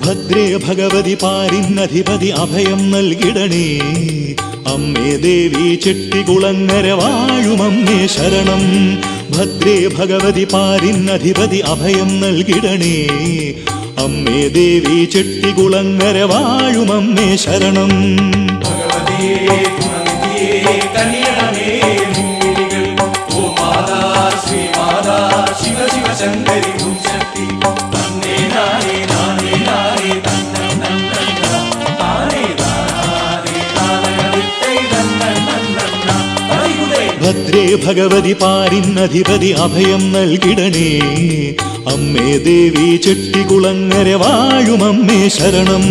ഭദ്രേ ഭഗവതി പാരിന്നധിപതി അഭയം നൽകിടണേ. അമ്മേ ദേവി ചെട്ടികുളങ്ങര വാഴുമമ്മേ ശരണം. ഭദ്രേ ഭഗവതി പാരിന്നധിപതി അഭയം നൽകിടണേ. അമ്മേ ദേവി ചെട്ടികുളങ്ങര വാഴുമമ്മേ ശരണം. ഭദ്രേ ഭഗവതി പാരിന്നധിപതി അഭയം നൽകിടണേ. അമ്മേ ദേവി ചെട്ടികുളങ്ങര വാഴുമമ്മേ ശരണം.